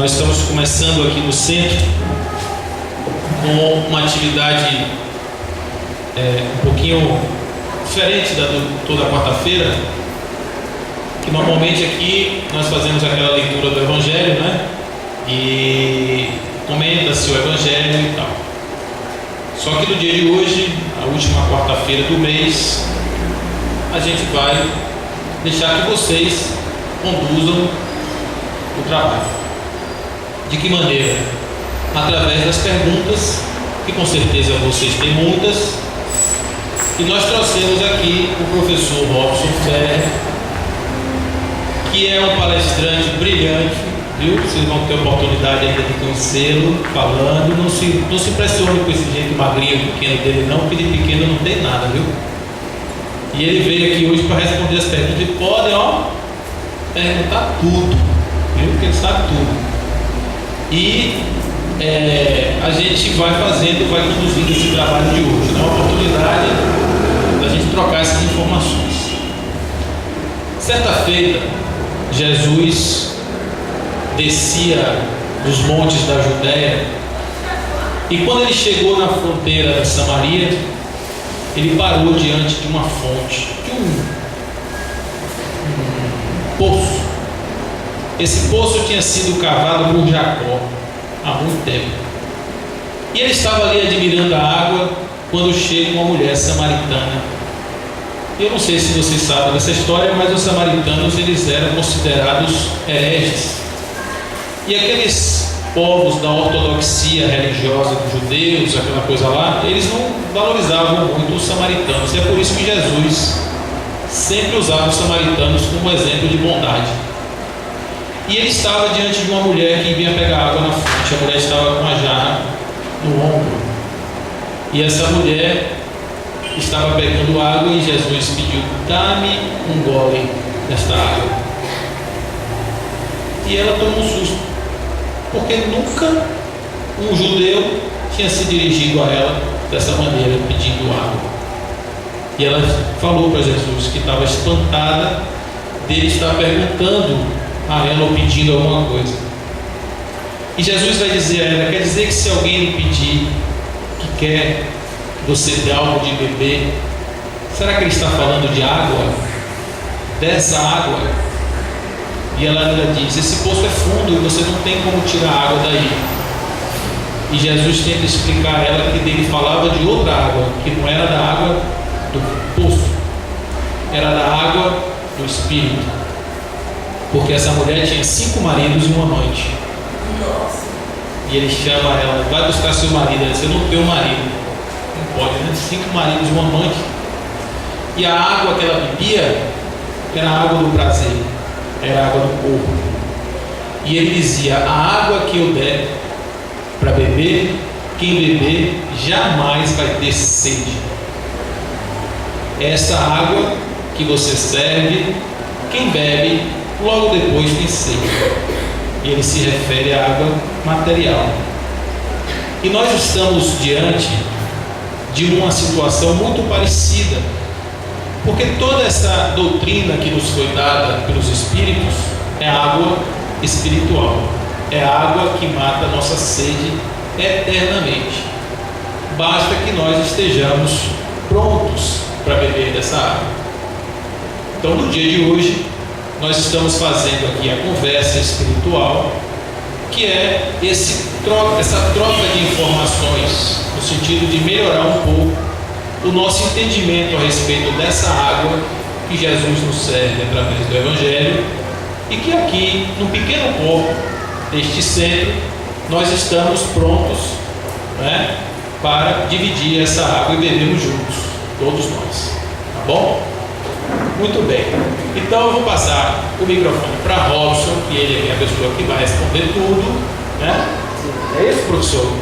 Nós estamos começando aqui no centro com uma atividade um pouquinho diferente da toda quarta-feira, que normalmente aqui nós fazemos aquela leitura do Evangelho, né? E comenta-se o Evangelho e tal. Só que no dia de hoje, a última quarta-feira do mês, a gente vai deixar que vocês conduzam o trabalho. De que maneira? Através das perguntas, que com certeza vocês têm muitas, e nós trouxemos aqui o professor Robson Ferrer, que é um palestrante brilhante, viu? Vocês vão ter a oportunidade ainda de conhecê-lo falando. Não se impressione com esse jeito magrinho, pequeno dele não, porque de pequeno não tem nada, viu? E ele veio aqui hoje para responder as perguntas e podem, perguntar tudo, viu? Porque ele sabe tudo. E a gente vai conduzindo esse trabalho de hoje, né? Uma oportunidade da gente trocar essas informações. Certa feita, Jesus descia dos montes da Judéia, e quando ele chegou na fronteira da Samaria, ele parou diante de uma fonte, de um poço. Esse poço tinha sido cavado por Jacó há muito tempo, e ele estava ali admirando a água quando chega uma mulher samaritana. Eu não sei se vocês sabem dessa história, mas os samaritanos, eles eram considerados hereges, e aqueles povos da ortodoxia religiosa dos judeus, aquela coisa lá, eles não valorizavam muito os samaritanos. E é por isso que Jesus sempre usava os samaritanos como exemplo de bondade. E ele estava diante de uma mulher que vinha pegar água na fonte. A mulher estava com a jarra no ombro, e essa mulher estava pegando água, e Jesus pediu: dá-me um gole desta água. E ela tomou um susto, porque nunca um judeu tinha se dirigido a ela dessa maneira, pedindo água. E ela falou para Jesus que estava espantada dele estar perguntando a ela ou pedindo alguma coisa. E Jesus vai dizer a ela: quer dizer que se alguém lhe pedir que quer que você dê algo de beber, será que ele está falando de água? Dessa água? E ela ainda diz: esse poço é fundo e você não tem como tirar a água daí. E Jesus tenta explicar a ela que ele falava de outra água, que não era da água do poço, era da água do Espírito. Porque essa mulher tinha 5 maridos e uma amante. E ele chama ela: vai buscar seu marido. Ela diz: eu não tenho marido. Não pode, né? 5 maridos e uma amante. E a água que ela bebia era a água do prazer, era a água do corpo. E ele dizia: a água que eu der para beber, quem beber jamais vai ter sede. Essa água que você serve, quem bebe logo depois tem sede. E ele se refere à água material. E nós estamos diante de uma situação muito parecida, porque toda essa doutrina que nos foi dada pelos Espíritos é água espiritual, é água que mata a nossa sede eternamente. Basta que nós estejamos prontos para beber dessa água. Então, no dia de hoje, nós estamos fazendo aqui a conversa espiritual, que é essa troca de informações, no sentido de melhorar um pouco o nosso entendimento a respeito dessa água que Jesus nos serve através do Evangelho, e que aqui, no pequeno corpo deste centro, nós estamos prontos, né, para dividir essa água e bebermos juntos, todos nós. Tá bom? Muito bem. Então eu vou passar o microfone para Robson, que ele é a pessoa que vai responder tudo, né? É isso, professor?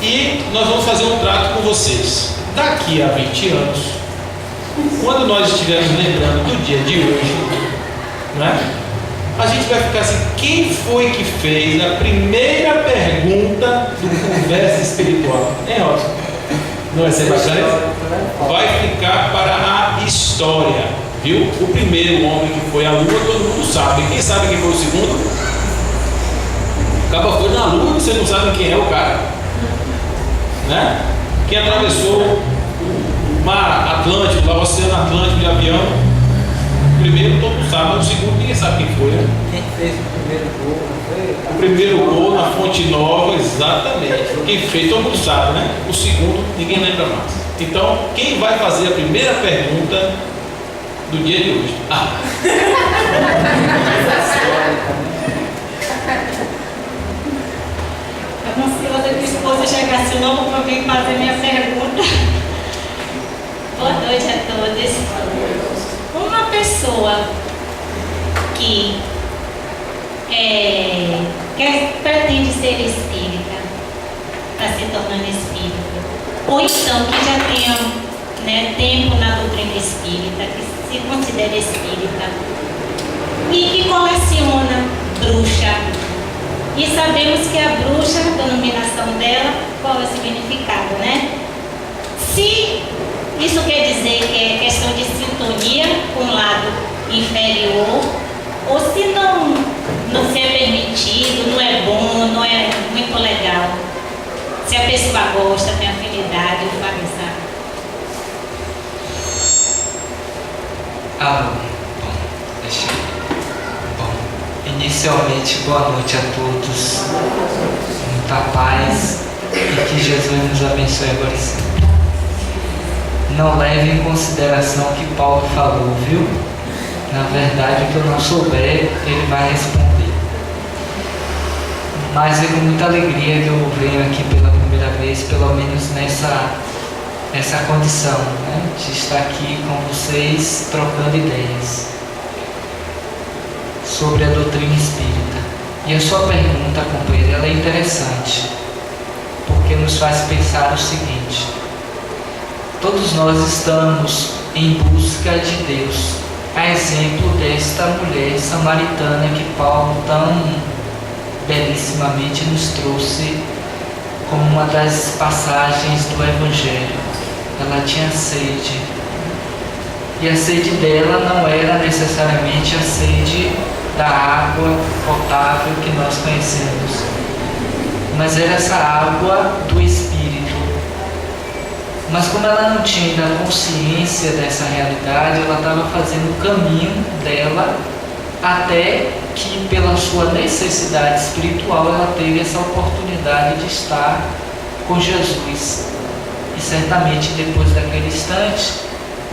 E nós vamos fazer um trato com vocês. Daqui a 20 anos, quando nós estivermos lembrando do dia de hoje, né, a gente vai ficar assim: quem foi que fez a primeira pergunta do Conversa Espiritual? Robson? Não vai ser bacana? Vai ficar para a história, viu? O primeiro homem que foi à Lua, todo mundo sabe. Quem sabe quem foi o segundo? O cara foi na lua e você não sabe quem é o cara, né? Quem atravessou o mar Atlântico, lá o Oceano Atlântico de avião, o primeiro todo mundo sabe, mas o segundo ninguém sabe quem foi, né? Quem fez o primeiro gol, não foi? O primeiro gol na Fonte Nova, exatamente. Quem fez, todo mundo sabe, né? O segundo, ninguém lembra mais. Então, quem vai fazer a primeira pergunta do dia de hoje? Eu não sei se a minha esposa chegasse logo para vir fazer minha pergunta. Boa noite a todos. Uma pessoa que pretende ser espírita, está se tornando espírita, ou então que já tenha, né, tempo na doutrina espírita, que se considera espírita, e que coleciona bruxa. E sabemos que a bruxa, a denominação dela, qual é o significado, né? Se isso quer dizer que é questão de sintonia com o lado inferior, ou se não se é permitido, não é bom, não é muito legal. Se a pessoa gosta, tem afinidade, faz. Inicialmente, boa noite a todos, muita paz e que Jesus nos abençoe agora e sempre. Não leve em consideração o que Paulo falou, viu? Na verdade, o que eu não souber, ele vai responder. Mas é com muita alegria que eu venho aqui pela primeira vez, pelo menos nessa condição, né? De estar aqui com vocês, trocando ideias sobre a doutrina espírita. E a sua pergunta, companheiro, ela é interessante, porque nos faz pensar o seguinte: todos nós estamos em busca de Deus, a exemplo desta mulher samaritana que Paulo tão belíssimamente nos trouxe como uma das passagens do Evangelho. Ela tinha sede, e a sede dela não era necessariamente a sede da água potável que nós conhecemos, mas era essa água do Espírito. Mas como ela não tinha ainda consciência dessa realidade, ela estava fazendo o caminho dela até que, pela sua necessidade espiritual, ela teve essa oportunidade de estar com Jesus. E certamente depois daquele instante,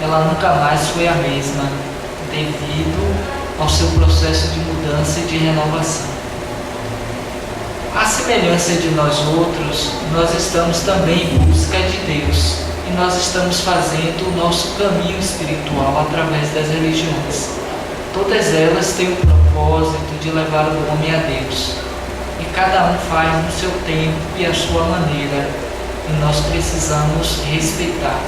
ela nunca mais foi a mesma, devido ao seu processo de mudança e de renovação. À semelhança de nós outros, nós estamos também em busca de Deus, e nós estamos fazendo o nosso caminho espiritual através das religiões. Todas elas têm o propósito de levar o homem a Deus, e cada um faz no seu tempo e a sua maneira, e nós precisamos respeitar.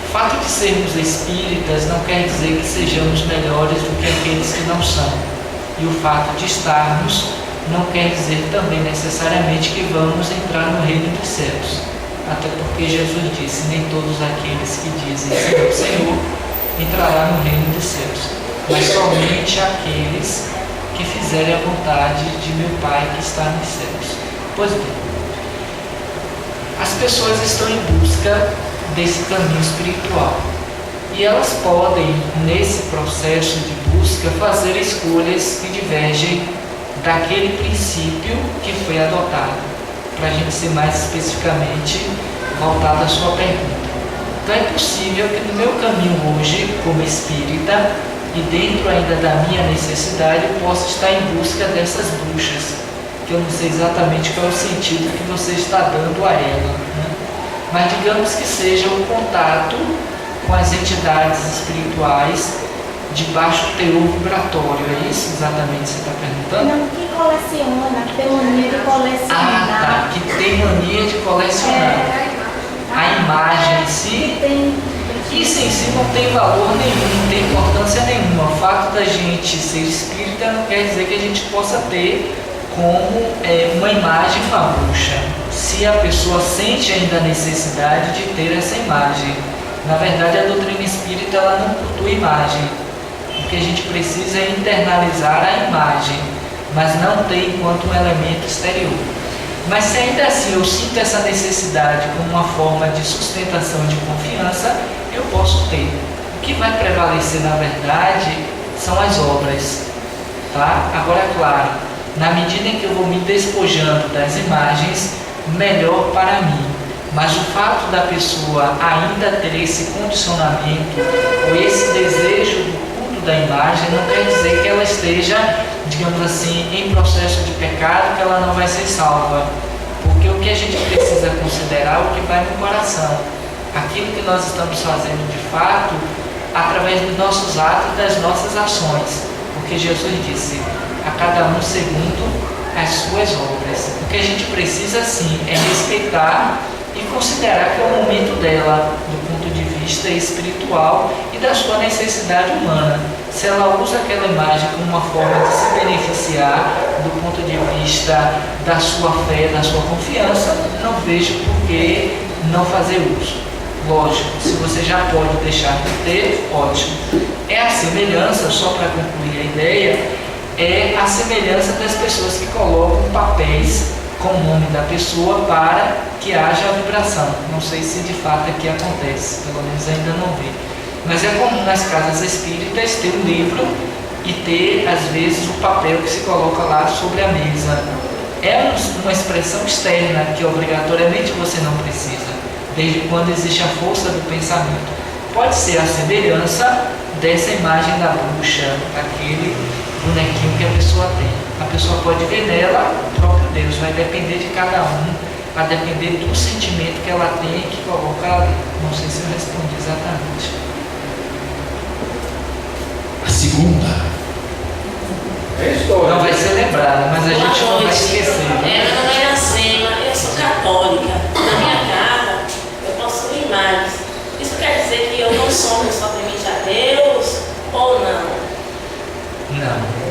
O fato de sermos espíritas não quer dizer que sejamos melhores do que aqueles que não são, e o fato de estarmos não quer dizer também necessariamente que vamos entrar no reino dos céus, até porque Jesus disse: nem todos aqueles que dizem Senhor, Senhor entrarão no reino dos céus, mas somente aqueles que fizerem a vontade de meu Pai que está nos céus. Pois bem, as pessoas estão em busca desse caminho espiritual, e elas podem, nesse processo de busca, fazer escolhas que divergem daquele princípio que foi adotado, para a gente ser mais especificamente voltado à sua pergunta. Então é possível que no meu caminho hoje, como espírita, e dentro ainda da minha necessidade, eu possa estar em busca dessas bruxas, que eu não sei exatamente qual é o sentido que você está dando a ela, né? Mas digamos que seja um contato com as entidades espirituais de baixo teor vibratório. É isso exatamente que você está perguntando? Não, que coleciona, que tem mania de colecionar. Ah, tá, que tem mania de colecionar. A imagem em si, isso em si não tem valor nenhum, não tem importância nenhuma. O fato da gente ser espírita não quer dizer que a gente possa ter como uma imagem com a bruxa, se a pessoa sente ainda a necessidade de ter essa imagem. Na verdade, a doutrina espírita ela não cultua imagem. O que a gente precisa é internalizar a imagem. mas não ter enquanto um elemento exterior. Mas se ainda assim eu sinto essa necessidade como uma forma de sustentação de confiança, eu posso ter. O que vai prevalecer, na verdade, são as obras. Tá? Agora, é claro, na medida em que eu vou me despojando das imagens, melhor para mim. Mas o fato da pessoa ainda ter esse condicionamento ou esse desejo do culto da imagem não quer dizer que ela esteja, digamos assim, em processo de pecado, que ela não vai ser salva. Porque o que a gente precisa considerar é o que vai no coração. Aquilo que nós estamos fazendo de fato, através dos nossos atos e das nossas ações. Porque Jesus disse, a cada um segundo as suas obras. O que a gente precisa sim é respeitar e considerar que é o momento dela, do ponto de vista espiritual e da sua necessidade humana. Se ela usa aquela imagem como uma forma de se beneficiar do ponto de vista da sua fé, da sua confiança, não vejo por que não fazer uso. Lógico, se você já pode deixar de ter, ótimo. É a semelhança, só para concluir a ideia, é a semelhança das pessoas que colocam papéis com o nome da pessoa para que haja a vibração. Não sei se de fato aqui acontece, pelo menos ainda não vi. Mas é comum nas casas espíritas ter um livro e ter, às vezes, o papel que se coloca lá sobre a mesa. É uma expressão externa que obrigatoriamente você não precisa, desde quando existe a força do pensamento. Pode ser a semelhança dessa imagem da bruxa, aquele bonequinho que a pessoa tem. A pessoa pode ver nela o próprio Deus, vai depender de cada um, vai depender do sentimento que ela tem e que coloca ali. Não sei se eu respondi exatamente. A segunda. Não vai ser lembrada, mas a gente não vai esquecer. Meu nome é Iracema, eu sou católica. Na minha casa, eu possuo imagens. Isso quer dizer que eu não sou somente a Deus ou não?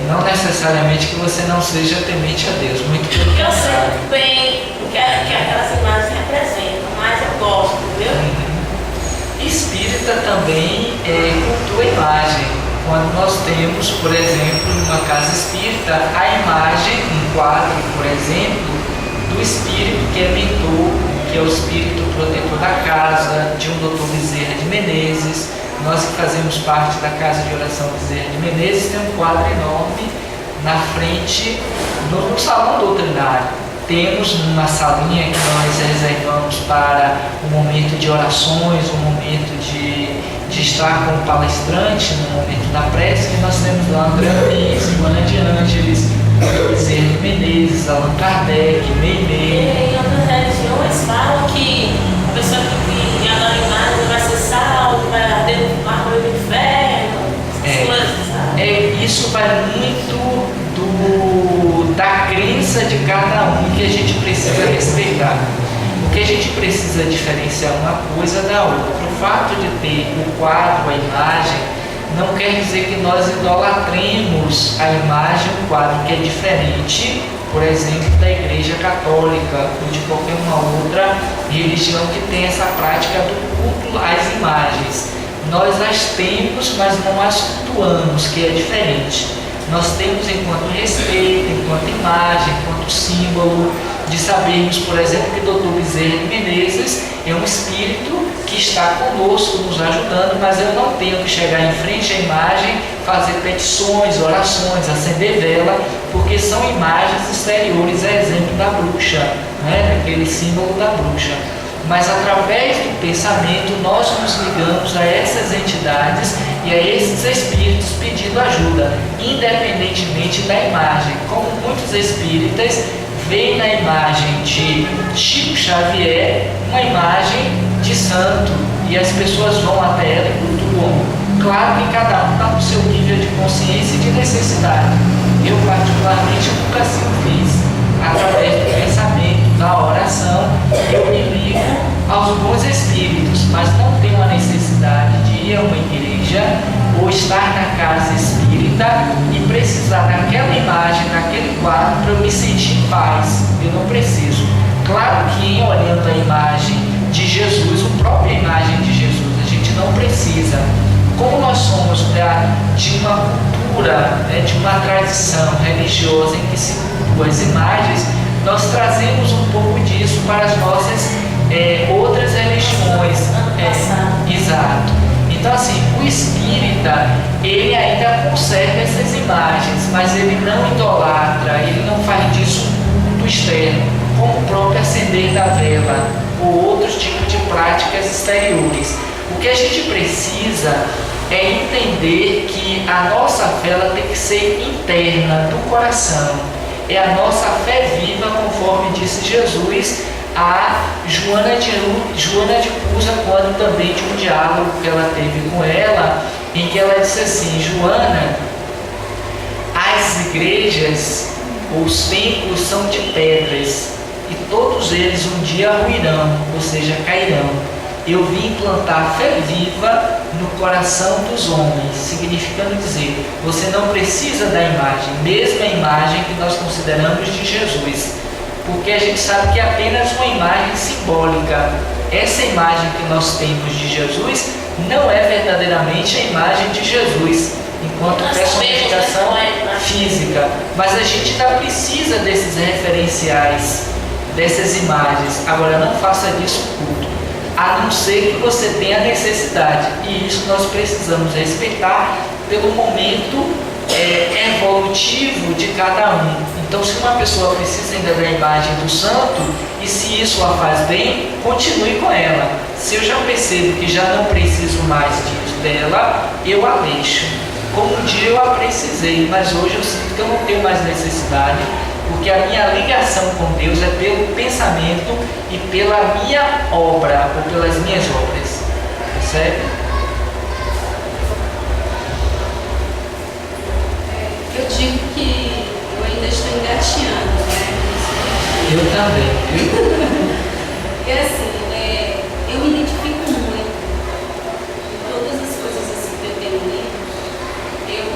Não necessariamente que você não seja temente a Deus, muito pelo Porque eu contrário. sei bem o que aquelas imagens representam, mas eu gosto, viu? Espírita também cultua a imagem. Quando nós temos, por exemplo, numa casa espírita, a imagem, um quadro, por exemplo, do espírito que é mentor, que é o espírito protetor da casa, de um Dr. Bezerra de Menezes. Nós que fazemos parte da Casa de Oração Bezerra de Menezes, tem um quadro enorme na frente do salão doutrinário. Temos uma salinha que nós reservamos para um momento de orações, um momento de estar com o palestrante, no momento da prece, que nós temos lá André Luiz, Joana de Ângeles, Bezerra de Menezes, Allan Kardec, Meimei. Em outras religiões falam que a pessoa que adora imagem vai ser salva, vai arder no arroio do inferno. Isso vai muito da crença de cada um que a gente precisa respeitar. Porque a gente precisa diferenciar uma coisa da outra. O fato de ter o quadro, a imagem, não quer dizer que nós idolatremos a imagem, o quadro, que é diferente, por exemplo, da Igreja Católica ou de qualquer uma outra religião que tem essa prática do culto às imagens. Nós as temos, mas não as cultuamos, que é diferente. Nós temos enquanto respeito, enquanto imagem, enquanto símbolo, de sabermos, por exemplo, que Dr. Bezerra de Menezes é um espírito que está conosco, nos ajudando, mas eu não tenho que chegar em frente à imagem, fazer petições, orações, acender vela, porque são imagens exteriores, é exemplo da bruxa, né? Aquele símbolo da bruxa. Mas através do pensamento nós nos ligamos a essas entidades e a esses espíritos pedindo ajuda, independentemente da imagem. Como muitos espíritas veem na imagem de Chico Xavier uma imagem de santo e as pessoas vão até ela e cultuam. Claro que cada um está no seu nível de consciência e de necessidade. Eu particularmente nunca assim o fiz. Através do pensamento, da oração, eu me ligo aos bons espíritos, mas não tenho a necessidade de ir a uma igreja ou estar na casa espírita e precisar daquela imagem, daquele quadro para eu me sentir em paz. Eu não preciso. Claro que em olhando a imagem de Jesus, a própria imagem de Jesus, a gente não precisa. Como nós somos de uma cultura cultura, né, de uma tradição religiosa em que se cultua as imagens, nós trazemos um pouco disso para as nossas outras religiões. Exato. Então, assim, o espírita, ele ainda conserva essas imagens, mas ele não idolatra, ele não faz disso um culto externo, como o próprio acender da vela ou outros tipos de práticas exteriores. O que a gente precisa é entender que a nossa fé ela tem que ser interna, do coração. É a nossa fé viva, conforme disse Jesus a Joana de Cusa, quando também de um diálogo que ela teve com ela, em que ela disse assim: Joana, as igrejas ou os templos são de pedras e todos eles um dia ruirão, ou seja, cairão. Eu vim implantar fé viva no coração dos homens, significando dizer, você não precisa da imagem, mesmo a imagem que nós consideramos de Jesus, porque a gente sabe que é apenas uma imagem simbólica. Essa imagem que nós temos de Jesus não é verdadeiramente a imagem de Jesus, enquanto personificação física, mas a gente ainda precisa desses referenciais, dessas imagens. Agora, não faça disso culto, a não ser que você tenha necessidade, e isso nós precisamos respeitar pelo momento evolutivo de cada um. Então, se uma pessoa precisa ainda da imagem do santo, e se isso a faz bem, continue com ela. Se eu já percebo que já não preciso mais dela, eu a deixo. Como um dia eu a precisei, mas hoje eu sinto que eu não tenho mais necessidade, porque a minha ligação com Deus é pelo pensamento e pela minha obra, ou pelas minhas obras. Percebe? Eu digo que eu ainda estou engatinhando, né? Eu também. Porque assim, eu me identifico muito em todas as coisas assim que eu tenho lido. Eu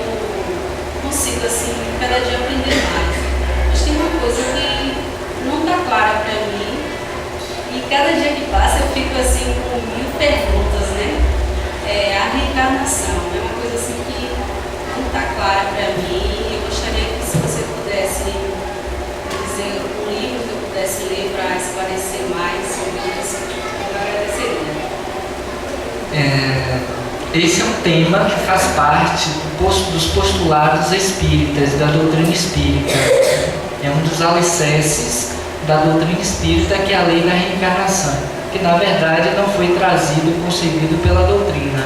consigo assim, cada dia aprender mais. Mas tem uma coisa que não está clara para mim, e cada dia que passa eu fico assim com 1000 perguntas, né? A reencarnação é uma coisa assim que não está clara para mim. Eu gostaria que, se você pudesse dizer um livro que eu pudesse ler para esclarecer mais sobre isso, eu agradeceria. Esse é um tema que faz parte dos postulados espíritas, da doutrina espírita. É um dos alicerces da doutrina espírita, que é a lei da reencarnação, que na verdade não foi trazido e concebido pela doutrina.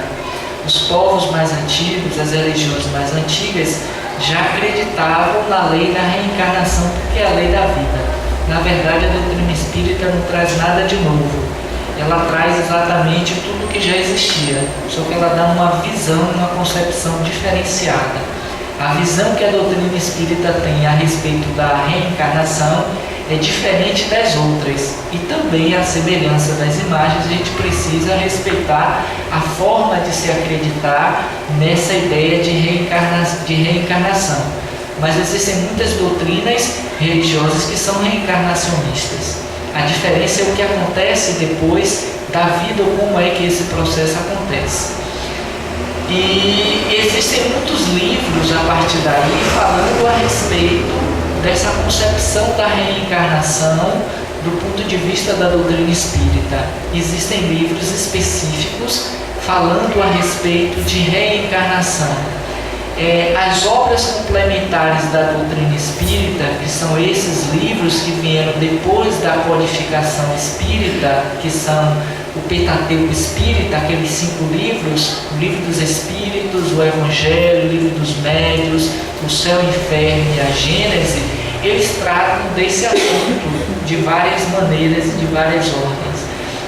Os povos mais antigos, as religiões mais antigas, já acreditavam na lei da reencarnação, porque é a lei da vida. Na verdade, a doutrina espírita não traz nada de novo. Ela traz exatamente tudo que já existia, só que ela dá uma visão, uma concepção diferenciada. A visão que a doutrina espírita tem a respeito da reencarnação é diferente das outras, e também a semelhança das imagens. A gente precisa respeitar a forma de se acreditar nessa ideia de reencarnação. Mas existem muitas doutrinas religiosas que são reencarnacionistas. A diferença é o que acontece depois da vida, ou como é que esse processo acontece. E existem muitos livros a partir daí falando a respeito dessa concepção da reencarnação do ponto de vista da doutrina espírita. Existem livros específicos falando a respeito de reencarnação. As obras complementares da doutrina espírita, que são esses livros que vieram depois da codificação espírita, que são o Pentateuco Espírita, aqueles 5 livros, o Livro dos Espíritos, o Evangelho, o Livro dos Médiuns, o Céu, o Inferno e a Gênese, eles tratam desse assunto de várias maneiras e de várias ordens.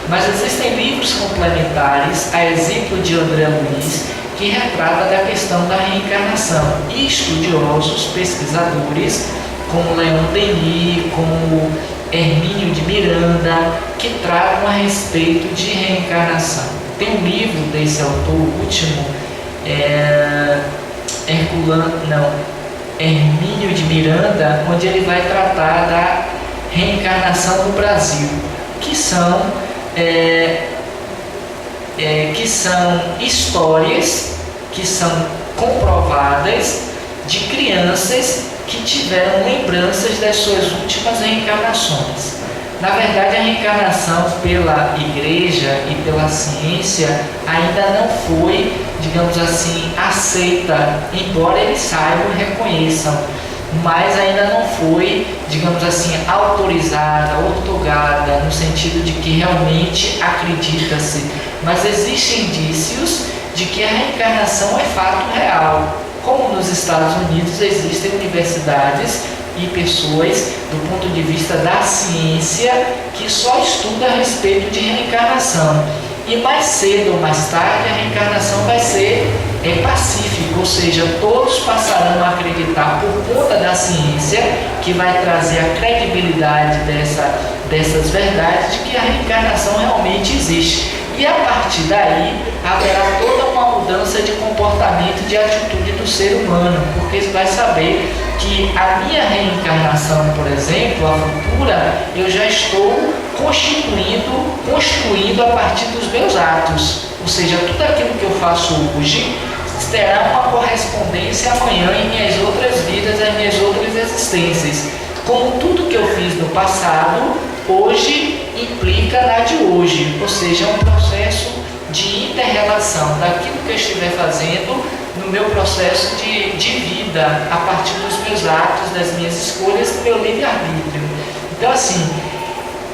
Mas existem livros complementares, a exemplo de André Luiz, que retrata da questão da reencarnação, e estudiosos, pesquisadores, como Leon Denis, como Hermínio de Miranda, que tratam a respeito de reencarnação. Tem um livro desse autor, o último, Hermínio de Miranda, onde ele vai tratar da reencarnação no Brasil, que são histórias que são comprovadas de crianças que tiveram lembranças das suas últimas reencarnações. Na verdade, a reencarnação pela igreja e pela ciência ainda não foi, digamos assim, aceita, embora eles saibam e reconheçam, mas ainda não foi, digamos assim, autorizada, ortogada, no sentido de que realmente acredita-se. Mas existem indícios de que a reencarnação é fato real. Como nos Estados Unidos existem universidades e pessoas, do ponto de vista da ciência, que só estudam a respeito de reencarnação. E mais cedo ou mais tarde a reencarnação vai ser pacífica, ou seja, todos passarão a acreditar por conta da ciência, que vai trazer a credibilidade dessas verdades, de que a reencarnação realmente existe. E a partir daí haverá toda uma mudança de comportamento e de atitude do ser humano, porque você vai saber que a minha reencarnação, por exemplo, a futura, eu já estou construindo a partir dos meus atos. Ou seja, tudo aquilo que eu faço hoje terá uma correspondência amanhã em minhas outras vidas, em minhas outras existências. Como tudo que eu fiz no passado, hoje implica na de hoje. Ou seja, é um processo de inter-relação daquilo que eu estiver fazendo no meu processo de vida, a partir dos meus atos, das minhas escolhas, do meu livre-arbítrio. Então, assim,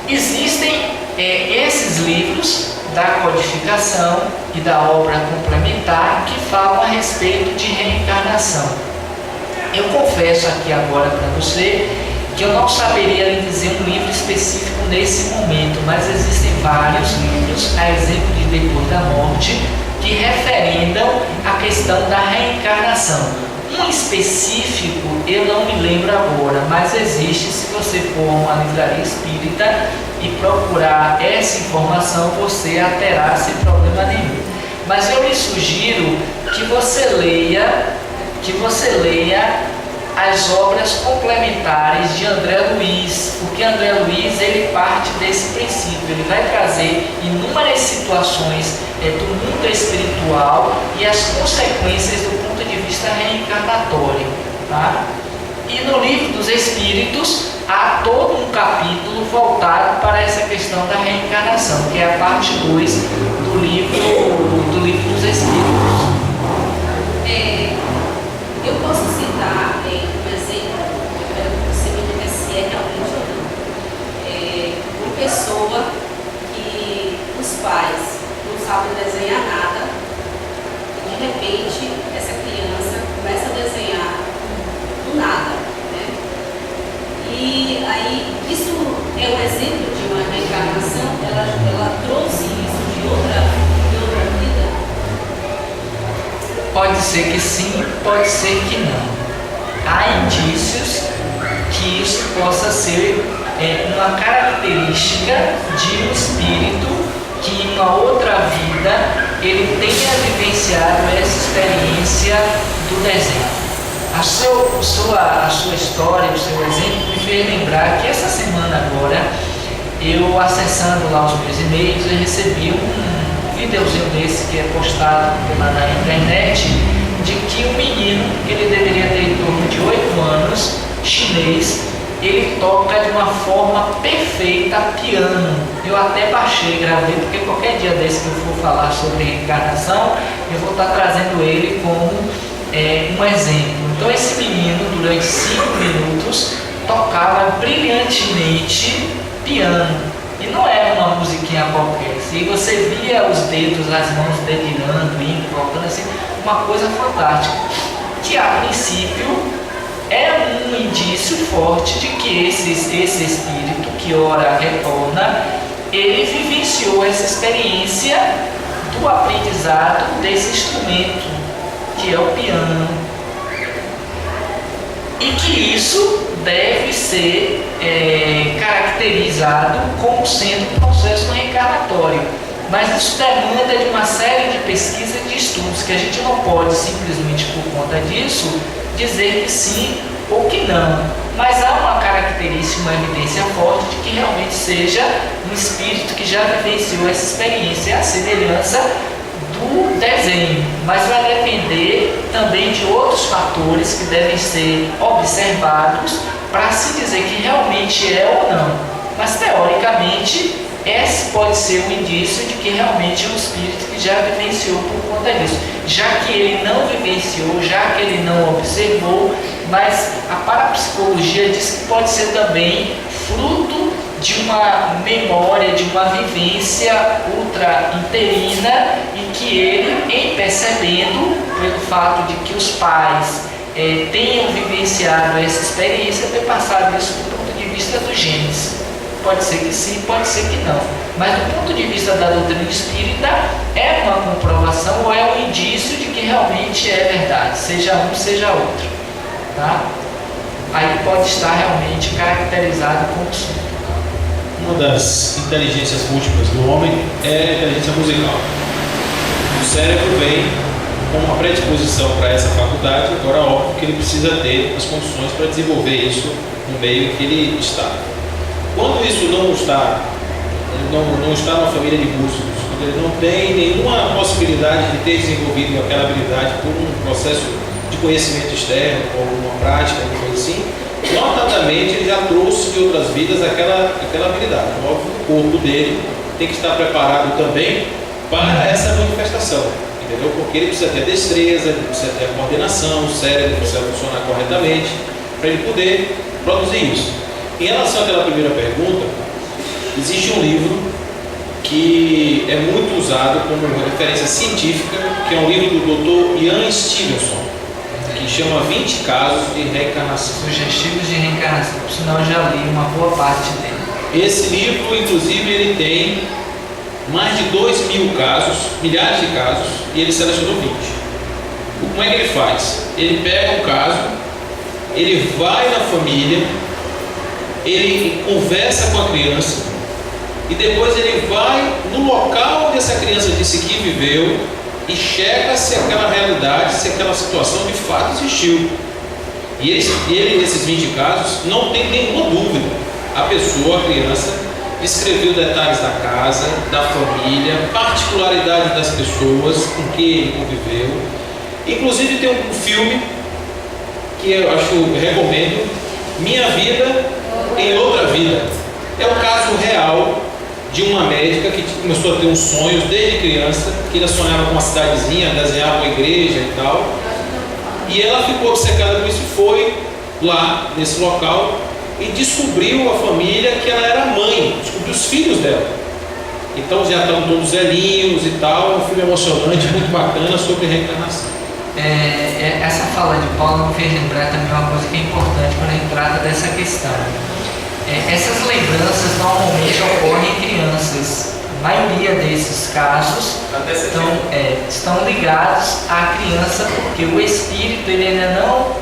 existem esses livros da codificação e da obra complementar que falam a respeito de reencarnação. Eu confesso aqui agora para você que eu não saberia lhe dizer um livro específico nesse momento, mas existem vários livros, a exemplo de Depois da Morte, que referendam a questão da reencarnação. Um específico eu não me lembro agora, mas existe. Se você for a uma livraria espírita e procurar essa informação, você a terá sem problema nenhum. Mas eu lhe sugiro que você leia as obras complementares de André Luiz, porque André Luiz ele parte desse princípio, ele vai trazer inúmeras situações do mundo espiritual e as consequências do ponto de vista reencarnatório, tá? E no Livro dos Espíritos há todo um capítulo voltado para essa questão da reencarnação, que é a parte 2 do livro dos Espíritos. Eu posso citar um exemplo, para você me dizer se é realmente ou não. Uma pessoa que os pais não sabem desenhar nada, de repente essa criança começa a desenhar do nada, né? E aí, isso é um exemplo de uma reencarnação, ela trouxe isso de outra vida? Pode ser que sim, pode ser que não. Há indícios que isso possa ser uma característica de um espírito que em uma outra vida ele tenha vivenciado essa experiência do desenho. A sua história, o seu exemplo me fez lembrar que essa semana agora, eu acessando lá os meus e-mails, eu recebi um videozinho desse que é postado na internet, de que um menino, ele deveria ter em torno de 8 anos, chinês, ele toca de uma forma perfeita piano. Eu até baixei, gravei, porque qualquer dia desse que eu for falar sobre reencarnação, eu vou estar trazendo ele como um exemplo. Então esse menino, durante 5 minutos, tocava brilhantemente piano. E não era uma musiquinha qualquer. Se você via os dedos, as mãos dedilhando, indo, voltando assim, uma coisa fantástica. Que a princípio é um indício forte de que esse espírito que ora retorna, ele vivenciou essa experiência do aprendizado desse instrumento, que é o piano. E que isso deve ser caracterizado como sendo um processo reencarnatório. Mas isso demanda de uma série de pesquisas e de estudos, que a gente não pode simplesmente, por conta disso, dizer que sim ou que não. Mas há uma característica, uma evidência forte de que realmente seja um espírito que já vivenciou essa experiência, a semelhança do desenho. Mas vai depender também também de outros fatores que devem ser observados para se dizer que realmente é ou não. Mas teoricamente, esse pode ser um indício de que realmente é um espírito que já vivenciou por conta disso. Já que ele não vivenciou, já que ele não observou, mas a parapsicologia diz que pode ser também fruto de uma memória, de uma vivência ultra-interina, e que ele, em percebendo, pelo fato de que os pais tenham vivenciado essa experiência, ter passado isso do ponto de vista dos genes. Pode ser que sim, pode ser que não. Mas do ponto de vista da doutrina espírita, é uma comprovação ou é um indício de que realmente é verdade, seja um, seja outro. Tá? Aí pode estar realmente caracterizado como sim. Uma das inteligências múltiplas do homem é a inteligência musical. O cérebro vem com uma predisposição para essa faculdade, agora é óbvio que ele precisa ter as condições para desenvolver isso no meio que ele está. Quando isso não está numa família de músicos, quando ele não tem nenhuma possibilidade de ter desenvolvido aquela habilidade por um processo de conhecimento externo, ou uma prática, alguma coisa assim, notadamente ele já trouxe de outras vidas aquela habilidade. Óbvio que o corpo dele tem que estar preparado também para essa manifestação, entendeu? Porque ele precisa ter destreza, ele precisa ter a coordenação, o cérebro precisa funcionar corretamente para ele poder produzir isso. Em relação àquela primeira pergunta, existe um livro que é muito usado como referência científica, que é um livro do Dr. Ian Stevenson, que chama 20 casos de reencarnação. Sugestivos de reencarnação, senão eu já li uma boa parte dele. Esse livro, inclusive, ele tem mais de 2.000 casos, milhares de casos, e ele selecionou 20. Como é que ele faz? Ele pega um caso, ele vai na família, ele conversa com a criança e depois ele vai no local onde essa criança disse que viveu e checa se aquela realidade, se aquela situação de fato existiu. E ele, nesses 20 casos, não tem nenhuma dúvida. A pessoa, a criança, descreveu detalhes da casa, da família, particularidade das pessoas com quem ele conviveu. Inclusive tem um filme que eu recomendo, Minha Vida em Outra Vida. É o caso real de uma médica que começou a ter uns sonhos desde criança, que ela sonhava com uma cidadezinha, desenhava uma igreja e tal, e ela ficou obcecada com isso e foi lá nesse local e descobriu a família que ela era mãe, descobriu os filhos dela. Então já estão todos velhinhos e tal, um filme emocionante, muito bacana sobre reencarnação. Essa fala de Paulo me fez lembrar também uma coisa que é importante quando a gente trata dessa questão. Essas lembranças normalmente ocorrem em crianças. A maioria desses casos estão ligados à criança, porque o espírito ele ainda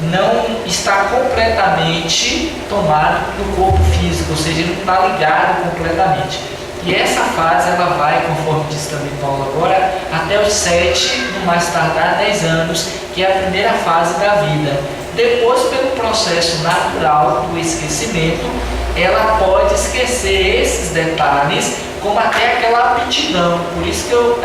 não está completamente tomado no corpo físico, ou seja, ele não está ligado completamente. E essa fase ela vai, conforme disse também Paulo agora, até os 7, no mais tardar 10 anos, que é a primeira fase da vida. Depois, pelo processo natural do esquecimento, ela pode esquecer esses detalhes, como até aquela aptidão. Por isso que eu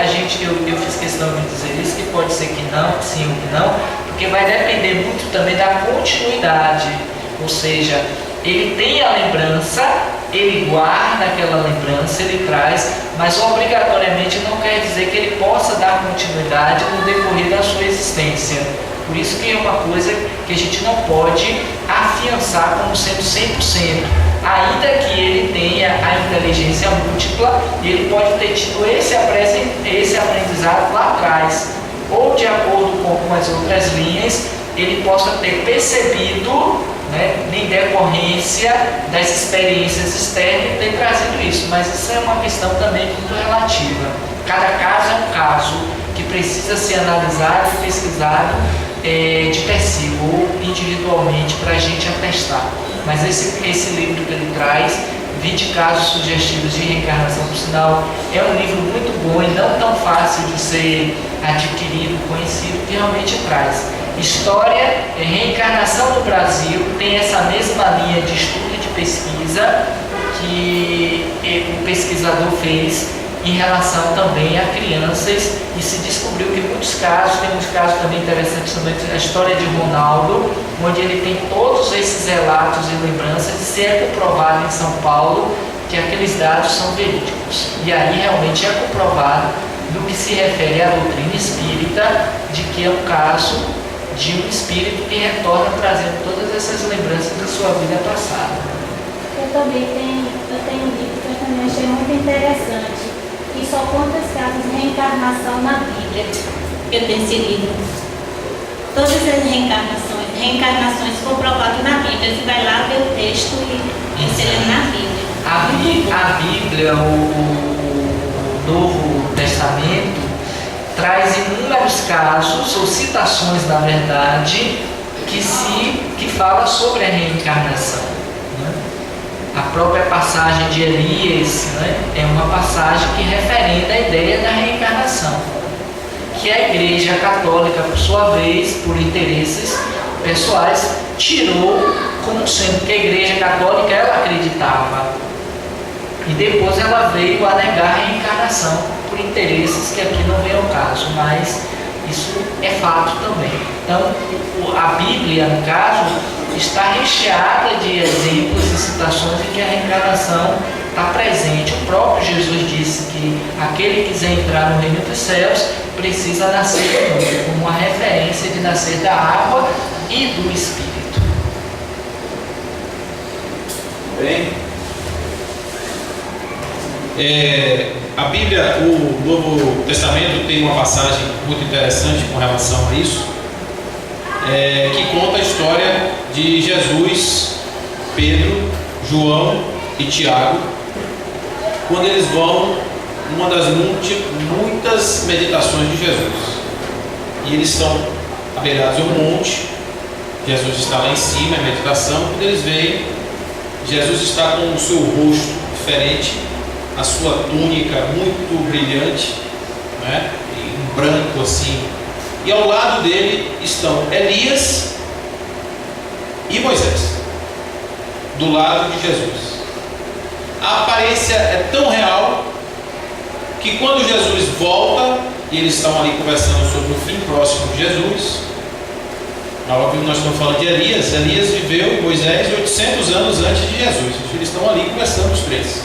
fiz questão de dizer isso, que pode ser que não, que sim ou que não, porque vai depender muito também da continuidade. Ou seja, ele tem a lembrança, ele guarda aquela lembrança, ele traz, mas obrigatoriamente não quer dizer que ele possa dar continuidade no decorrer da sua existência. Por isso que é uma coisa que a gente não pode afiançar como sendo 100%. Ainda que ele tenha a inteligência múltipla, ele pode ter tido esse aprendizado lá atrás, ou de acordo com algumas outras linhas, ele possa ter percebido, em decorrência das experiências externas, e ter trazido isso. Mas isso é uma questão também muito relativa. Cada caso é um caso que precisa ser analisado e pesquisado de per si ou individualmente para a gente atestar. Mas esse livro que ele traz, 20 casos sugestivos de reencarnação, por sinal, é um livro muito bom e não tão fácil de ser adquirido, conhecido, que realmente traz história, reencarnação no Brasil, tem essa mesma linha de estudo e de pesquisa que o pesquisador fez em relação também a crianças, e se descobriu que muitos casos, tem uns casos também interessantes, a história de Ronaldo, onde ele tem todos esses relatos e lembranças, e se é comprovado em São Paulo que aqueles dados são verídicos. E aí realmente é comprovado no que se refere à doutrina espírita, de que é um caso de um espírito que retorna trazendo todas essas lembranças da sua vida passada. Eu tenho um livro que eu também achei muito interessante, que só conta os casos de reencarnação na Bíblia. Eu tenho esse livro. Todas as reencarnações comprovadas na Bíblia. Você vai lá ver o texto e você lê na Bíblia. A Bíblia, o Novo Testamento, traz inúmeros casos, ou citações na verdade, que fala sobre a reencarnação. Né? A própria passagem de Elias, né, é uma passagem que referenda a ideia da reencarnação, que a Igreja Católica, por sua vez, por interesses pessoais, tirou como sendo que a Igreja Católica ela acreditava, e depois ela veio a negar a reencarnação por interesses que aqui não vem ao caso, mas isso é fato também. Então, a Bíblia, no caso, está recheada de exemplos e citações em que a reencarnação está presente. O próprio Jesus disse que aquele que quiser entrar no reino dos céus precisa nascer de novo, como uma referência de nascer da água e do Espírito. Bem, a Bíblia, o Novo Testamento tem uma passagem muito interessante com relação a isso, que conta a história de Jesus, Pedro, João e Tiago, quando eles vão numa das muitas meditações de Jesus. E eles estão abeirados a um monte, Jesus está lá em cima, é meditação. Quando eles veem, Jesus está com o seu rosto diferente, a sua túnica muito brilhante, né, em branco assim, e ao lado dele estão Elias e Moisés, do lado de Jesus. A aparência é tão real que quando Jesus volta e eles estão ali conversando sobre o fim próximo de Jesus, óbvio, nós estamos falando de Elias. Elias viveu, Moisés, 800 anos antes de Jesus. Eles estão ali conversando os três.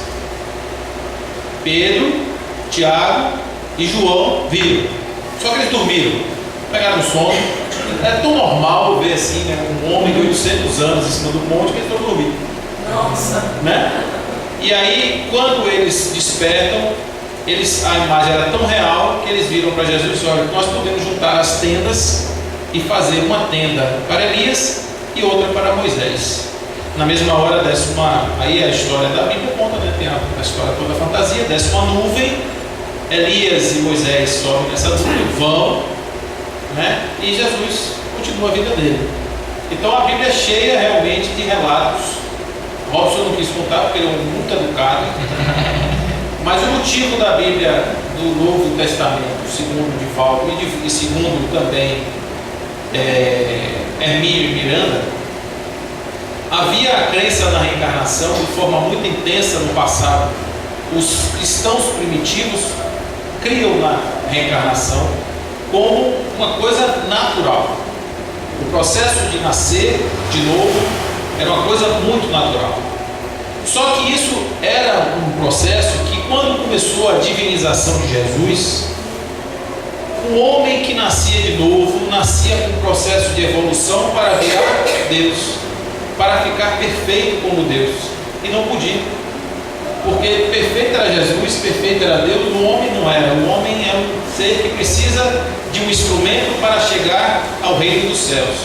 Pedro, Tiago e João viram, só que eles dormiram, pegaram sono. É tão normal ver assim, né, um homem de 800 anos em cima do monte, que eles estão dormindo. Nossa! Né? E aí, quando eles despertam, a imagem era tão real que eles viram para Jesus e disseram: olha, nós podemos juntar as tendas e fazer uma tenda para Elias e outra para Moisés. Na mesma hora desce aí a história da Bíblia conta, né? Tem a história toda a fantasia, desce uma nuvem, Elias e Moisés sobem nessa nuvem, vão, né? E Jesus continua a vida dele. Então a Bíblia é cheia realmente de relatos. Robson não quis contar porque ele é muito educado, mas o motivo da Bíblia do Novo Testamento, segundo Divaldo e segundo também Hermínio e Miranda, havia a crença na reencarnação de forma muito intensa no passado. Os cristãos primitivos criam na reencarnação como uma coisa natural. O processo de nascer de novo era uma coisa muito natural. Só que isso era um processo que, quando começou a divinização de Jesus, o homem que nascia de novo nascia com um processo de evolução para virar Deus, para ficar perfeito como Deus, e não podia, porque perfeito era Jesus, perfeito era Deus. O homem não era. O homem é um ser que precisa de um instrumento para chegar ao reino dos céus.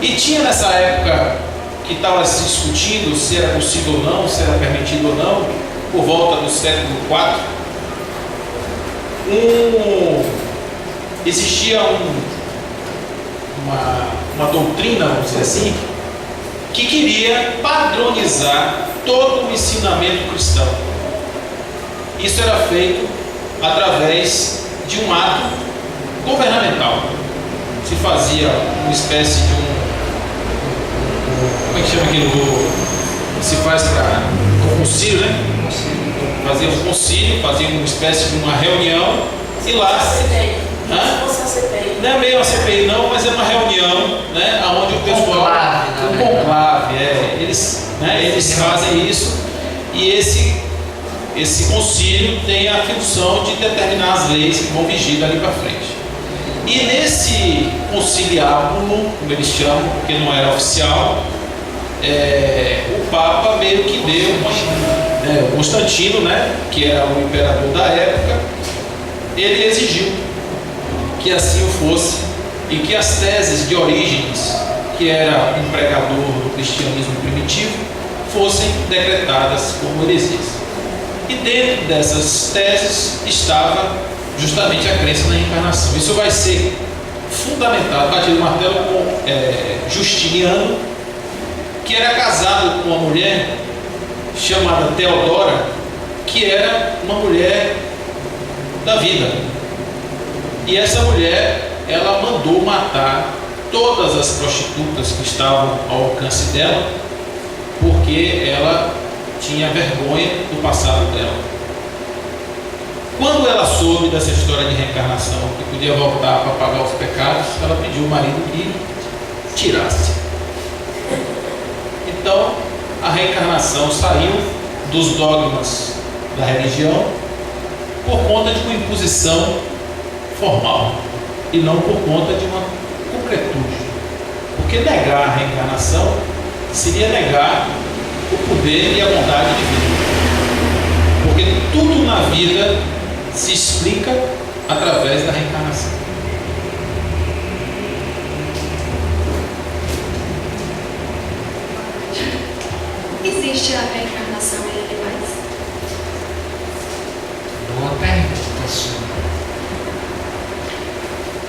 E tinha nessa época que estava se discutindo se era possível ou não, se era permitido ou não, por volta do século IV, existia uma doutrina, vamos dizer assim, que queria padronizar todo o ensinamento cristão. Isso era feito através de um ato governamental. Se fazia uma espécie de como é que chama aquilo? Se faz para um concílio, né? Fazia um concílio, fazia uma espécie de uma reunião E lá, Nossa CPI. não é meio uma CPI não, mas é uma reunião, né, onde o pessoal, Conclave, na o verdade. conclave, eles fazem isso, e esse concílio tem a função de determinar as leis que vão vigir dali para frente. E nesse conciliábulo, como eles chamam, porque não era oficial, o Papa meio que deu o Constantino, né, que era o imperador da época, ele exigiu que assim o fosse e que as teses de Orígenes, que era um pregador do cristianismo primitivo, fossem decretadas como heresias. E dentro dessas teses estava justamente a crença na reencarnação. Isso vai ser fundamentado, batido no martelo com Justiniano, que era casado com uma mulher chamada Teodora, que era uma mulher da vida. E essa mulher, ela mandou matar todas as prostitutas que estavam ao alcance dela, porque ela tinha vergonha do passado dela. Quando ela soube dessa história de reencarnação, que podia voltar para pagar os pecados, ela pediu ao marido que tirasse. Então, a reencarnação saiu dos dogmas da religião por conta de uma imposição formal e não por conta de uma concretude. Porque negar a reencarnação seria negar o poder e a bondade divina. Porque tudo na vida se explica através da reencarnação. Existe a reencarnação em animais? Boa pergunta, senhor.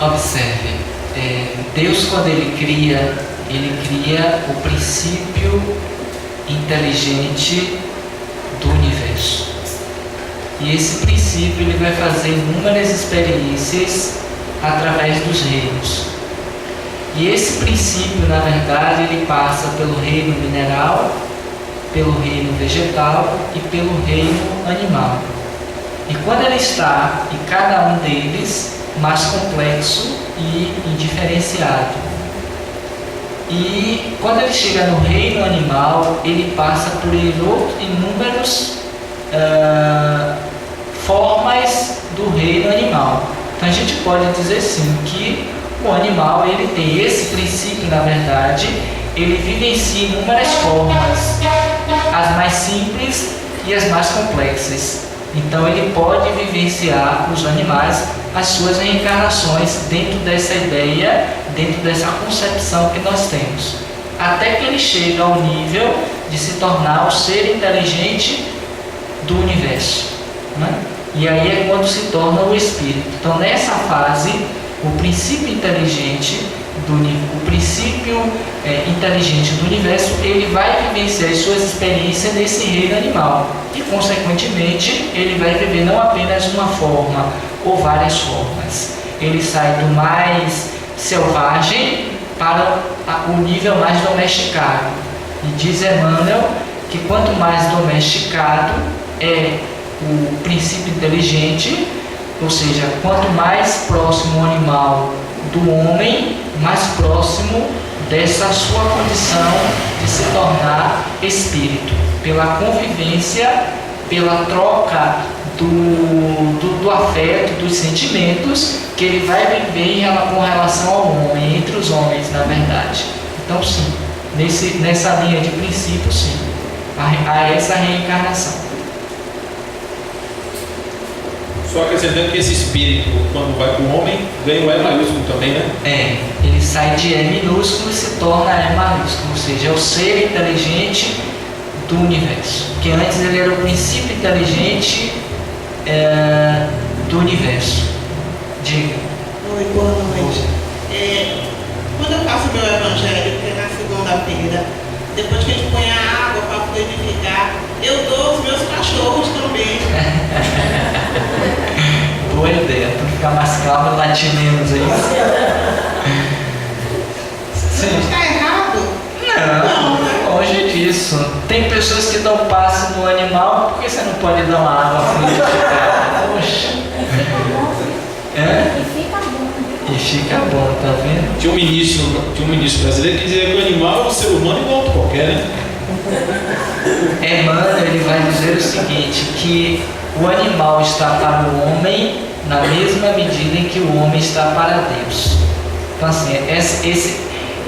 Observe, Deus, quando ele cria o princípio inteligente do universo. E esse princípio ele vai fazer inúmeras experiências através dos reinos. E esse princípio, na verdade, ele passa pelo reino mineral, pelo reino vegetal e pelo reino animal. E quando ele está em cada um deles, mais complexo e indiferenciado. E quando ele chega no reino animal, ele passa por inúmeras formas do reino animal. Então a gente pode dizer sim que o animal ele tem esse princípio, na verdade, ele vivencia inúmeras formas, as mais simples e as mais complexas. Então ele pode vivenciar os animais as suas reencarnações dentro dessa ideia, dentro dessa concepção que nós temos, até que ele chega ao nível de se tornar o ser inteligente do universo, né? E aí é quando se torna o espírito. Então nessa fase, o princípio inteligente do universo, ele vai vivenciar as suas experiências nesse reino animal e consequentemente ele vai viver não apenas uma forma ou várias formas. Ele sai do mais selvagem para o nível mais domesticado. E diz Emmanuel que quanto mais domesticado é o princípio inteligente, ou seja, quanto mais próximo o animal do homem, mais próximo dessa sua condição de se tornar espírito, pela convivência, pela troca do afeto, dos sentimentos que ele vai viver com relação ao homem, entre os homens, na verdade. Então sim, nessa linha de princípio, sim, há essa reencarnação. Só acrescentando que esse espírito, quando vai para o homem, vem o E maiúsculo também, né? Ele sai de E minúsculo e se torna E maiúsculo, ou seja, é o ser inteligente do universo. Porque antes ele era o princípio inteligente do universo. Diga. Oi, boa noite. Quando eu faço meu evangelho, que é na segunda-feira, depois que a gente põe a água para fluidificar, eu dou os meus cachorros também. Boa ideia, para ficar mais calmo e latir menos aí. Não está errado? Não, né? Longe disso. Tem pessoas que dão passe no animal, por que você não pode dar uma água fluidificada? Poxa. E fica bom. E fica bom, tá vendo? Tinha um ministro brasileiro que dizia que o animal é um ser humano igual a qualquer, né? Emmanuel, ele vai dizer o seguinte, que o animal está para o homem na mesma medida em que o homem está para Deus. Então assim,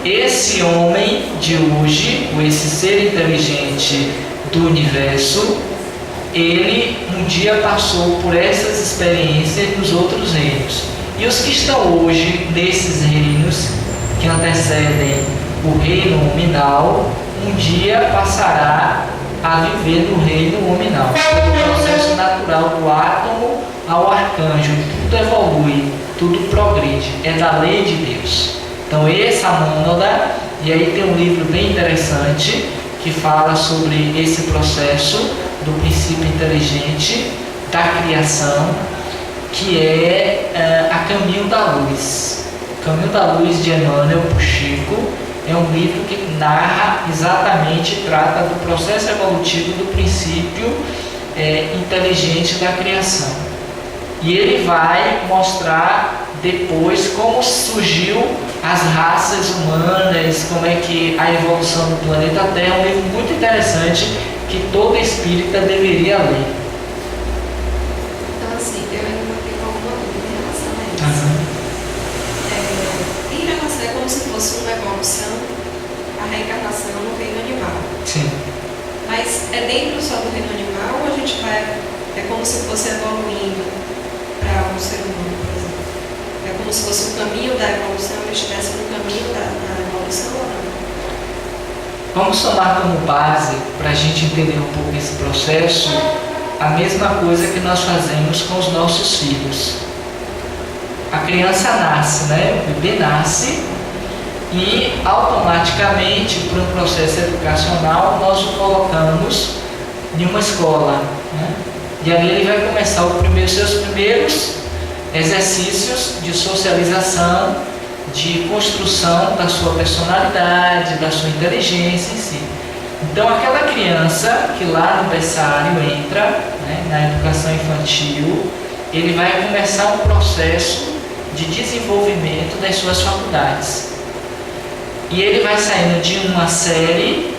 esse homem de hoje, ou esse ser inteligente do universo, ele um dia passou por essas experiências nos outros reinos. E os que estão hoje nesses reinos que antecedem o reino nominal, um dia passará a viver no reino nominal. O processo natural do átomo ao arcanjo, tudo evolui, tudo progride, é da lei de Deus. Então essa mônada, e aí tem um livro bem interessante que fala sobre esse processo do princípio inteligente da criação, que é A Caminho da Luz. Caminho da Luz de Emmanuel por Chico é um livro que narra exatamente, trata do processo evolutivo do princípio inteligente da criação. E ele vai mostrar depois como surgiu as raças humanas, como é que a evolução do planeta Terra. É um livro muito interessante que todo espírita deveria ler. Então, assim, eu ainda tenho alguma dúvida em relação a isso. Em relação, é como se fosse uma evolução, a reencarnação no reino animal. Sim. Mas é dentro só do reino animal ou a gente vai. É como se fosse evoluindo para um ser humano, por exemplo? É como se fosse o caminho da evolução, eu estivesse no caminho da evolução ou não? Vamos tomar como base, para a gente entender um pouco esse processo, a mesma coisa que nós fazemos com os nossos filhos. A criança nasce, né? O bebê nasce e automaticamente, por um processo educacional, nós o colocamos em uma escola, né? E ali ele vai começar seus primeiros exercícios de socialização, de construção da sua personalidade, da sua inteligência em si. Então aquela criança que lá no berçário entra, né, na educação infantil, ele vai começar um processo de desenvolvimento das suas faculdades. E ele vai saindo de uma série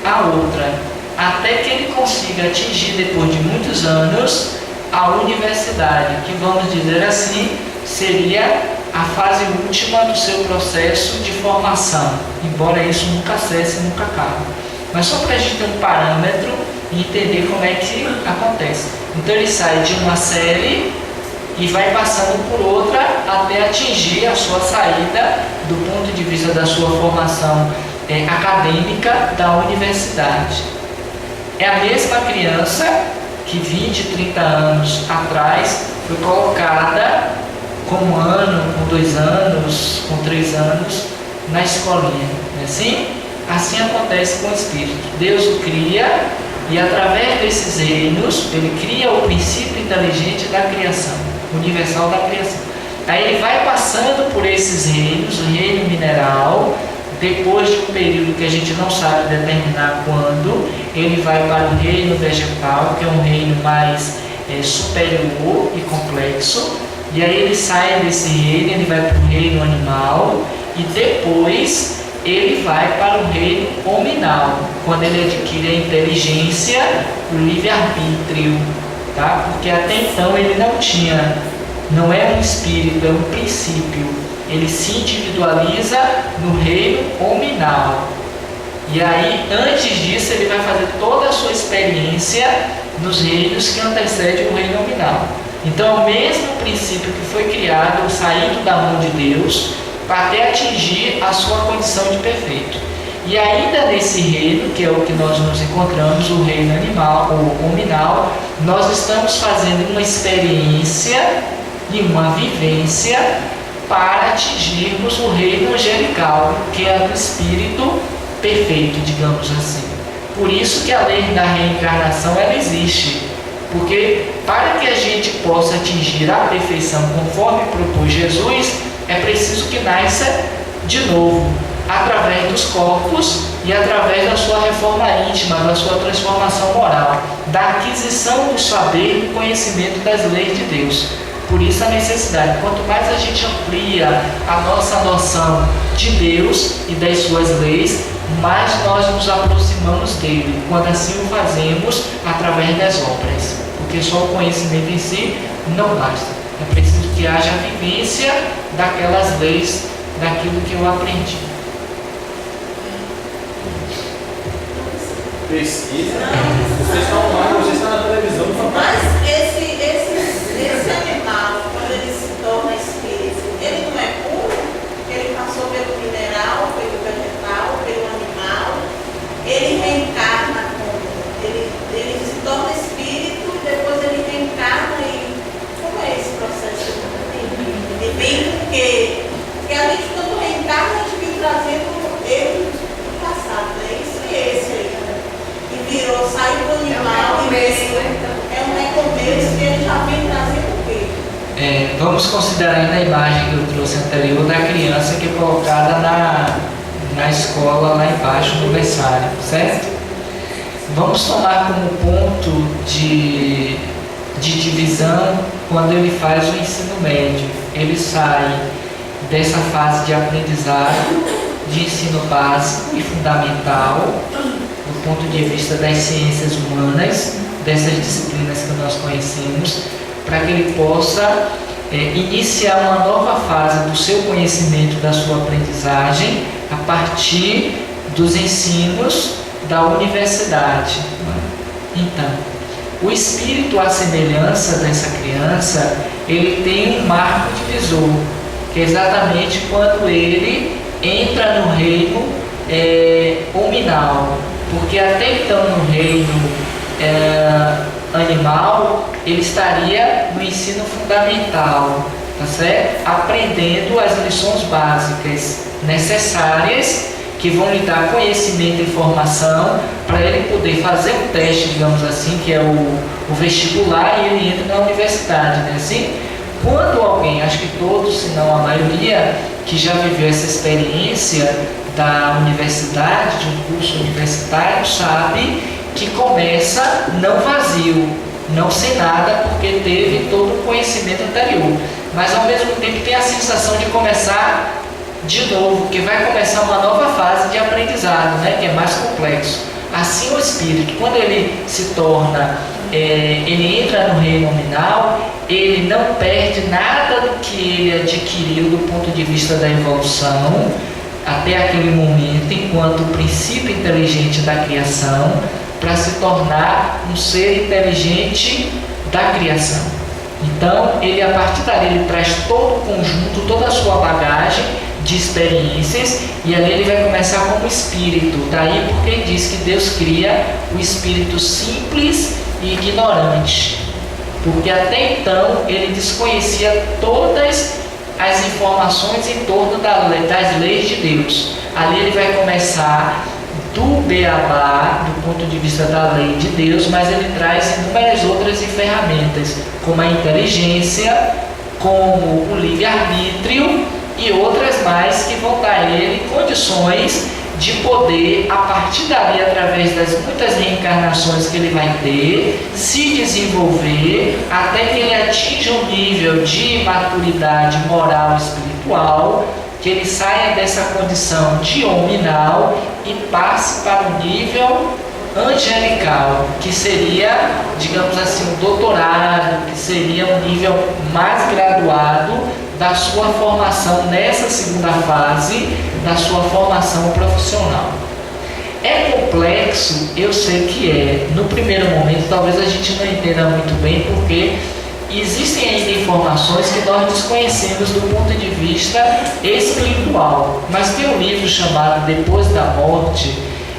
a outra, até que ele consiga atingir, depois de muitos anos, a universidade, que vamos dizer assim, seria a fase última do seu processo de formação, embora isso nunca cesse, nunca acabe. Mas só para a gente ter um parâmetro e entender como é que acontece. Então ele sai de uma série e vai passando por outra até atingir a sua saída do ponto de vista da sua formação acadêmica da universidade. É a mesma criança que 20, 30 anos atrás foi colocada com 1 ano, com 2 anos, com 3 anos na escolinha. Não é assim? Assim acontece com o Espírito. Deus o cria e através desses reinos ele cria o princípio inteligente da criação, universal da criação. Aí ele vai passando por esses reinos, o reino mineral, depois de um período que a gente não sabe determinar quando, ele vai para o reino vegetal, que é um reino mais superior e complexo, e aí ele sai desse reino, ele vai para o reino animal, e depois ele vai para o reino hominal, quando ele adquire a inteligência, o livre-arbítrio, tá? Porque até então ele não tinha, não é um espírito, é um princípio. Ele se individualiza no reino hominal. E aí, antes disso, ele vai fazer toda a sua experiência nos reinos que antecedem o reino nominal. Então, é o mesmo princípio que foi criado, saindo da mão de Deus, para até atingir a sua condição de perfeito. E ainda nesse reino, que é o que nós nos encontramos, o reino animal, ou nominal, nós estamos fazendo uma experiência e uma vivência para atingirmos o reino angelical, que é do espírito perfeito, digamos assim. Por isso que a lei da reencarnação ela existe, porque para que a gente possa atingir a perfeição conforme propôs Jesus, é preciso que nasça de novo, através dos corpos e através da sua reforma íntima, da sua transformação moral, da aquisição do saber e do conhecimento das leis de Deus. Por isso a necessidade. Quanto mais a gente amplia a nossa noção de Deus e das suas leis, mais nós nos aproximamos dele, quando assim o fazemos através das obras. Porque só o conhecimento em si não basta. É preciso que haja a vivência daquelas leis, daquilo que eu aprendi. Pesquisa. Vocês estão lá, vocês estão na televisão. Mas esse animal, quando ele se torna espírito, ele não é puro? Ele passou pelo mineral, pelo vegetal, pelo animal. Ele reencarna ele se torna espírito e depois ele reencarna e como é esse processo? Ele vem porque a gente quando reencarna a gente vem trazendo ele do passado, né? Isso e esse aí. E virou, saiu do animal e é um recomeço e ele já vem trazendo o quê? Vamos considerar ainda a imagem que eu trouxe anterior da criança que é colocada na escola lá embaixo no berçário, certo? Vamos tomar como ponto de divisão quando ele faz o ensino médio. Ele sai dessa fase de aprendizado, de ensino básico e fundamental, do ponto de vista das ciências humanas, dessas disciplinas que nós conhecemos, para que ele possa iniciar uma nova fase do seu conhecimento, da sua aprendizagem, a partir dos ensinos da universidade. Então, o espírito, à semelhança dessa criança, ele tem um marco divisor, que é exatamente quando ele entra no reino hominal, porque até então no reino animal ele estaria no ensino fundamental, tá certo? Aprendendo as lições básicas necessárias que vão lhe dar conhecimento e informação para ele poder fazer um teste, digamos assim, que é o vestibular, e ele entra na universidade, né? Assim, quando alguém, acho que todos, se não a maioria, que já viveu essa experiência da universidade, de um curso universitário, sabe que começa não vazio, não sem nada, porque teve todo o conhecimento anterior, mas ao mesmo tempo tem a sensação de começar de novo, que vai começar uma nova fase de aprendizado, né, que é mais complexo. Assim o espírito, quando ele se torna, ele entra no reino nominal, ele não perde nada do que ele adquiriu do ponto de vista da evolução, até aquele momento, enquanto o princípio inteligente da criação, para se tornar um ser inteligente da criação. Então, ele a partir dali, ele traz todo o conjunto, toda a sua bagagem de experiências, e ali ele vai começar como espírito. Daí porque ele diz que Deus cria o espírito simples e ignorante, porque até então ele desconhecia todas as informações em torno das leis de Deus. Ali ele vai começar do beabá, do ponto de vista da lei de Deus, mas ele traz inúmeras outras ferramentas, como a inteligência, como o livre-arbítrio e outras mais que vão dar a ele condições de poder, a partir dali, através das muitas reencarnações que ele vai ter, se desenvolver até que ele atinja um nível de maturidade moral e espiritual, que ele saia dessa condição de hominal e passe para o nível angelical, que seria, digamos assim, um doutorado, que seria um nível mais graduado da sua formação nessa segunda fase da sua formação profissional. É complexo, eu sei que é. No primeiro momento, talvez a gente não entenda muito bem, porque existem ainda informações que nós desconhecemos do ponto de vista espiritual. Mas tem um livro chamado Depois da Morte,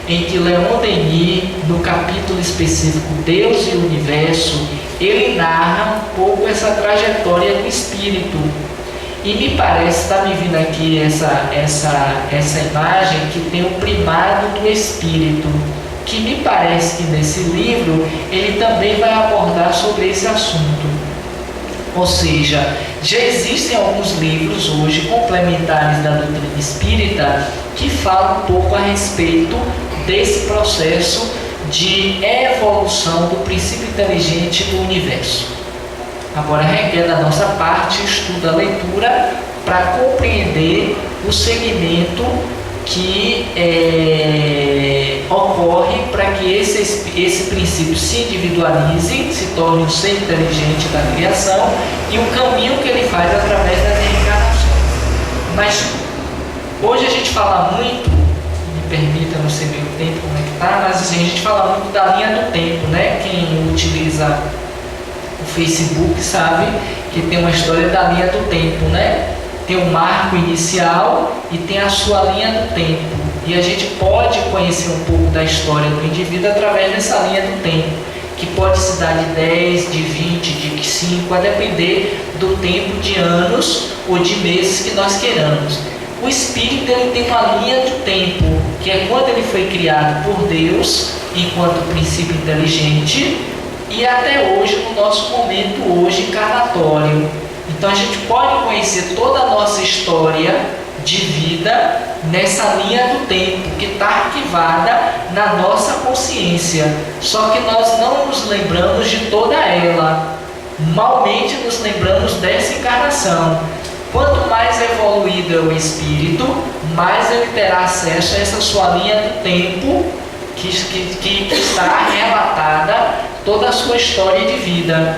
em que Leon Denis, no capítulo específico Deus e o Universo, ele narra um pouco essa trajetória do espírito. E me parece, está me vindo aqui essa imagem que tem o primado do espírito, que me parece que nesse livro ele também vai abordar sobre esse assunto. Ou seja, já existem alguns livros hoje complementares da doutrina espírita que falam um pouco a respeito desse processo de evolução do princípio inteligente do universo. Agora requer da nossa parte estudo, a leitura, para compreender o segmento que ocorre para que esse princípio se individualize, se torne um ser inteligente da criação e o caminho que ele faz através das reencarnações. Mas hoje a gente fala muito, me permita, não sei bem o tempo como é que está, mas assim, a gente fala muito da linha do tempo, né? Quem utiliza o Facebook sabe que tem uma história da linha do tempo, né? Tem um marco inicial e tem a sua linha do tempo. E a gente pode conhecer um pouco da história do indivíduo através dessa linha do tempo, que pode se dar de 10, de 20, de 5, a depender do tempo de anos ou de meses que nós queiramos. O espírito ele tem uma linha do tempo, que é quando ele foi criado por Deus, enquanto princípio inteligente, e até hoje, no nosso momento hoje encarnatório. Então a gente pode conhecer toda a nossa história de vida nessa linha do tempo, que está arquivada na nossa consciência. Só que nós não nos lembramos de toda ela. Malmente nos lembramos dessa encarnação. Quanto mais evoluído é o espírito, mais ele terá acesso a essa sua linha do tempo, que está relatada toda a sua história de vida.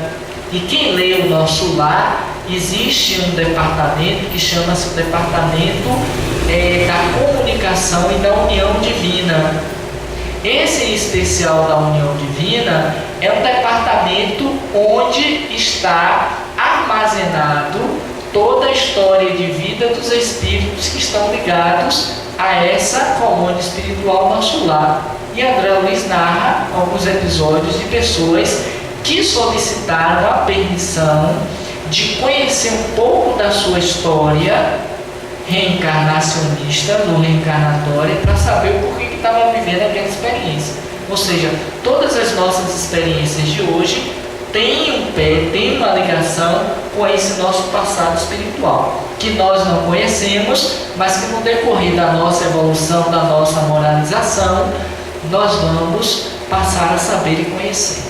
E quem lê o nosso lar, existe um departamento que chama-se o Departamento da Comunicação e da União Divina. Esse em especial da União Divina é um departamento onde está armazenado toda a história de vida dos espíritos que estão ligados a essa colônia espiritual nosso lar. E André Luiz narra alguns episódios de pessoas que solicitaram a permissão de conhecer um pouco da sua história reencarnacionista, no reencarnatório, para saber o porquê que estava vivendo aquela experiência. Ou seja, todas as nossas experiências de hoje têm um pé, têm uma ligação com esse nosso passado espiritual, que nós não conhecemos, mas que no decorrer da nossa evolução, da nossa moralização, nós vamos passar a saber e conhecer.